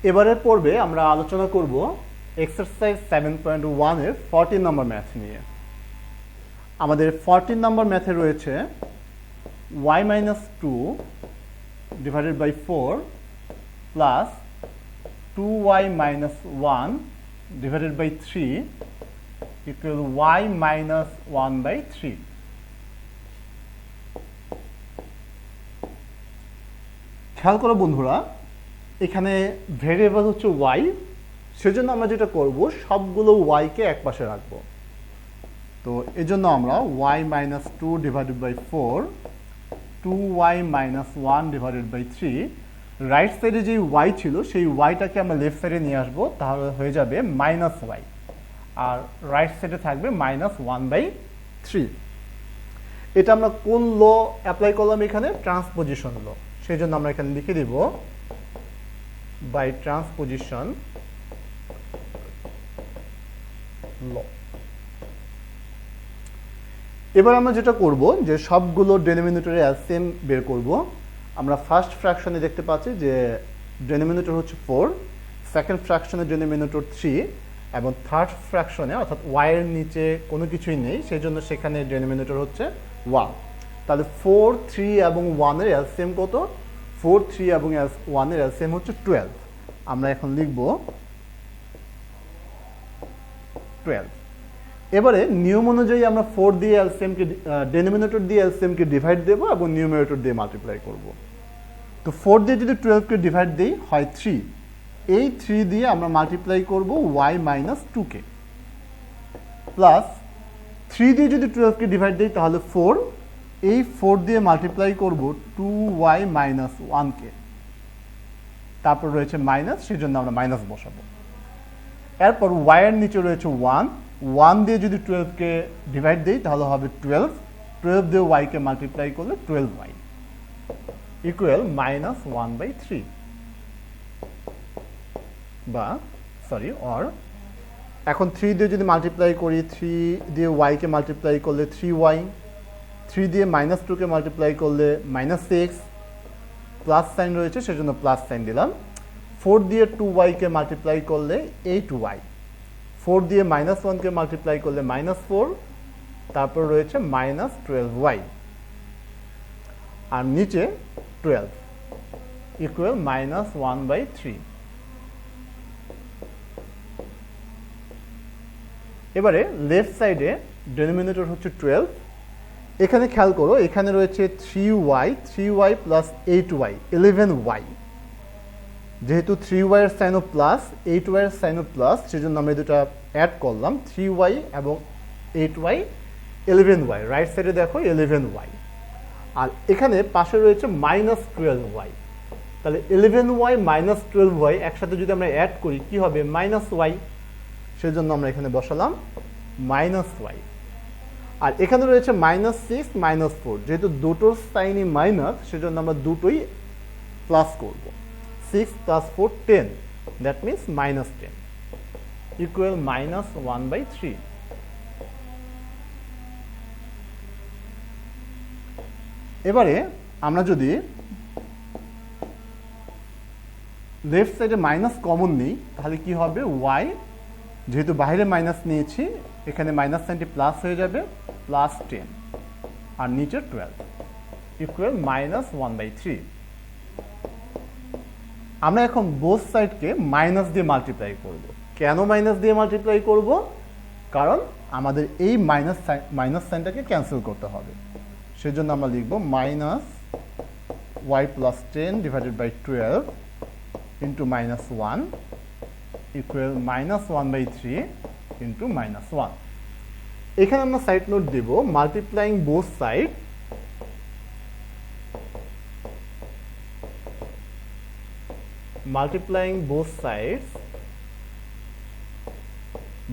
এবারের পর্বে আমরা আলোচনা করব এক্সারসাইজ 7.1 এর 14 নম্বর ম্যাথ নিয়ে। আমাদের 14 নম্বর ম্যাথে রয়েছে y - 2 divided by 4 plus 2y - 1 divided by 3 equal y minus 1 by 3. খেয়াল করো বন্ধুরা, এখানে ভেরিয়েবল হচ্ছে y, সেজন্য আমরা যেটা করব সবগুলো y কে এক পাশে রাখবো। তো এজন্য আমরা y - 2 divided by 4 2y - 1 divided by 3, right সাইডে যে y ছিল সেই yটাকে আমরা লেফট সাইডে নিয়ে আসবো, তাহলে হয়ে যাবে -y, আর রাইট সাইডে থাকবে -1/3। এটা আমরা কোন ল অ্যাপ্লাই করলাম? এখানে ট্রান্সপোজিশন ল, সেই জন্য আমরা এখানে লিখে দিব বাই ট্রান্সপোজিশন ল। এবার আমরা যেটা করব যে সবগুলো ডেনোমিনেটরে এলসিএম বের করব। আমরা ফার্স্ট ফ্র্যাকশনে দেখতে পাচ্ছি যে ডেনোমিনেটর হচ্ছে 4, সেকেন্ড ফ্র্যাকশনে ডেনোমিনেটর 3, এবং থার্ড ফ্র্যাকশনে অর্থাৎ y এর নিচে কোনো কিছুই নেই, সেই জন্য সেখানে ডেনোমিনেটর হচ্ছে 1। তাহলে 4, 3 এবং 1 এর এলসিএম কত? 4, 3 এবং 1 এর এলসিএম হচ্ছে 12। আমরা এখন লিখব 12। এবারে নিয়ম অনুযায়ী আমরা 4 দিয়ে এলসিএমকে ডেনোমিনেটর দিয়ে এলসিএমকে ডিভাইড দেব এবং নিউমারেটর দিয়ে মাল্টিপ্লাই করব। তো 4 দিয়ে যদি 12কে ডিভাইড দেই হয় 3, এই 3 দিয়ে আমরা মাল্টিপ্লাই করব y - 2 কে, প্লাস 3 দিয়ে যদি 12কে ডিভাইড দেই তাহলে 4, এই 4 দিয়ে মাল্টিপ্লাই করব 2y - 1 কে, তারপর রয়েছে মাইনাস, সেই জন্য আমরা মাইনাস বসাবো। এরপর y এর নিচে রয়েছে 1 দিয়ে যদি 12কে ডিভাইড দেই তাহলে হবে 12 দিয়ে y কে মাল্টিপ্লাই করলে 12y ইকুয়াল -1/3, বা সরি অর এখন 3 দিয়ে যদি মাল্টিপ্লাই করি, 3 দিয়ে y কে মাল্টিপ্লাই করলে 3y, 3 দিয়ে -2 কে মাল্টিপ্লাই করলে -6, প্লাস সাইন রয়েছে সেজন্য প্লাস সাইন দিলাম। 4 দিয়ে 2y কে মাল্টিপ্লাই করলে 8y, 4 দিয়ে -1 কে মাল্টিপ্লাই করলে -4, তারপর রয়েছে -12y, আর নিচে 12 ইকুয়াল -1/3। এবারে লেফট সাইডে ডেনোমিনেটর হচ্ছে 12। এখানে খেয়াল করো, এখানে রয়েছে 3y প্লাস 8y 11y। যেহেতু 3y এর সাইনও প্লাস 8y এর সাইনও প্লাস, সেজন্য আমরা দুটো অ্যাড করলাম, 3y এবং 8y 11y। রাইট সাইডে দেখো 11y, আর এখানে পাশে রয়েছে -12y। তাহলে 11y - 12y একসাথে যদি আমরা অ্যাড করি কি হবে? -y, সেজন্য আমরা এখানে বসালাম -y। আর এখানে রয়েছে -6 -4, যেহেতু দুটোর সাইনই মাইনাস সেজন্য আমরা দুটোই প্লাস করব। 6 + 4 10, দ্যাট মিনস -10 ইকুয়াল -1/3। এবারে আমরা যদি লেফট সাইডে মাইনাস কমন নিই তাহলে কি হবে? y, যেহেতু বাইরে মাইনাস নিয়েছি এখানে মাইনাস সাইনটি প্লাস হয়ে যাবে, +10, আর নিচে 12 ইকুয়াল -1/3। আমরা এখন বোথ সাইডকে মাইনাস দিয়ে মাল্টিপ্লাই করব। কেন মাইনাস দিয়ে মাল্টিপ্লাই করব? কারণ আমাদের এই মাইনাস সাইনটাকে ক্যান্সেল করতে হবে, সেজন্য আমরা লিখব -y + 10 divided by 12 into -1 equal -1/3 into -1। এখানে আমরা সাইড নোট দেব, মাল্টিপ্লাইং বোথ সাইড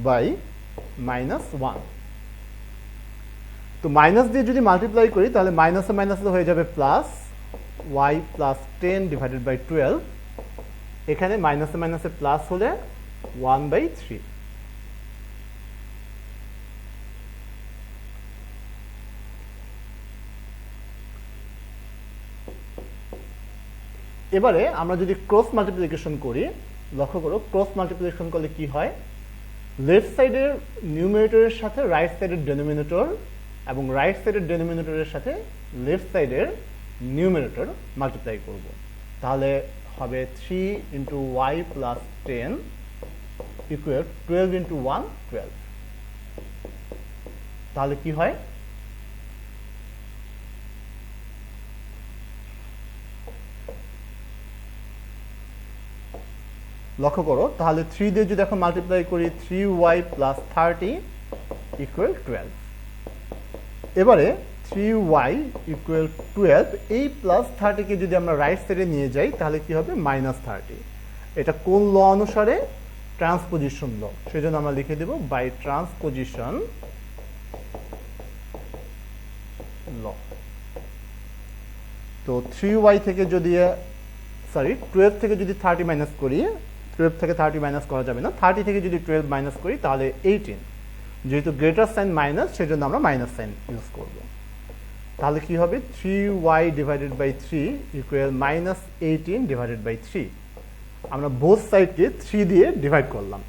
by -1। তো মাইনাস দিয়ে যদি মাল্টিপ্লাই করি তাহলে মাইনাসে মাইনাসে হয়ে যাবে প্লাস, y + 10 divided by 12, এখানে মাইনাসে মাইনাসে প্লাস হলে 1/3। এবারে আমরা যদি ক্রস মাল্টিপ্লিকেশন করি লক্ষ্য করো ক্রস মাল্টিপ্লিকেশন করলে কি হয়, লেফট সাইডের নিউমারেটরের সাথে রাইট সাইডের ডেনোমিনেটর এবং রাইট সাইডের ডেনোমিনেটরের সাথে লেফট সাইডের নিউমারেটর মাল্টিপ্লাই করব, তাহলে হবে 3 into y plus 10 equal 12 into 1 12। তাহলে কি হয়, লক্ষ্য করো তাহলে 3 দিয়ে যদি এখন মাল্টিপ্লাই করি 3y প্লাস 30 ইকুয়াল 12। এবারে 3y ইকুয়াল 12, এই প্লাস 30কে যদি আমরা রাইট সাইডে নিয়ে যাই তাহলে কি হবে মাইনাস 30। এটা কোন ল অনুসারে, ট্রান্সপোজিশন ল, সেজন্য আমরা লিখে দেব বাই ট্রান্সপোজিশন ল। তো 3y থেকে যদি 12 থেকে যদি 30 মাইনাস করি, 12 থেকে 30 মাইনাস করা যাবে না, 30 থেকে যদি 12 মাইনাস করি তাহলে 18, যেহেতু গ্রেটার সাইন মাইনাস সেজন্য আমরা মাইনাস সাইন ইউজ করব। তাহলে কি হবে 3y divided by 3 equal minus 18 divided by 3। আমরা বোথ সাইডকে 3 দিয়ে ডিভাইড করলাম,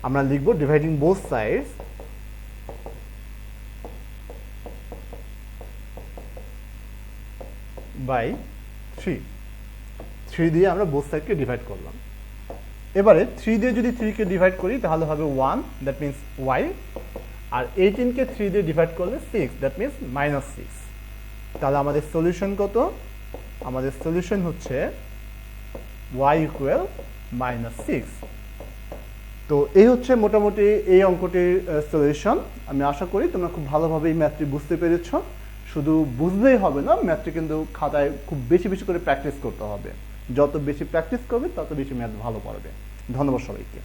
আমরা লিখব ডিভাইডিং বোথ সাইডস বাই 3 দিয়ে আমরা বোথ সাইডকে ডিভাইড করলাম। এবারে 3 দিয়ে যদি 3 কে ডিভাইড করি তাহলে হবে 1, দ্যাট মিন্স y, আর 18 কে 3 দিয়ে ডিভাইড করলে 6, দ্যাট মিন্স মাইনাস 6। তাহলে আমাদের সলিউশন কত, আমাদের সলিউশন হচ্ছে y ইকুয়াল মাইনাস 6। তো এই হচ্ছে মোটামুটি এই অঙ্কটির সলিউশন। আমি আশা করি তোমরা খুব ভালোভাবে এই ম্যাথটি বুঝতে পেরেছ। শুধু বুঝলেই হবে না, ম্যাথটি কিন্তু খাতায় খুব বেশি বেশি করে প্র্যাকটিস করতে হবে। যত বেশি প্র্যাকটিস করবে তত বেশি ম্যাথ ভালো পারবে। ধন্যবাদ সবাইকে।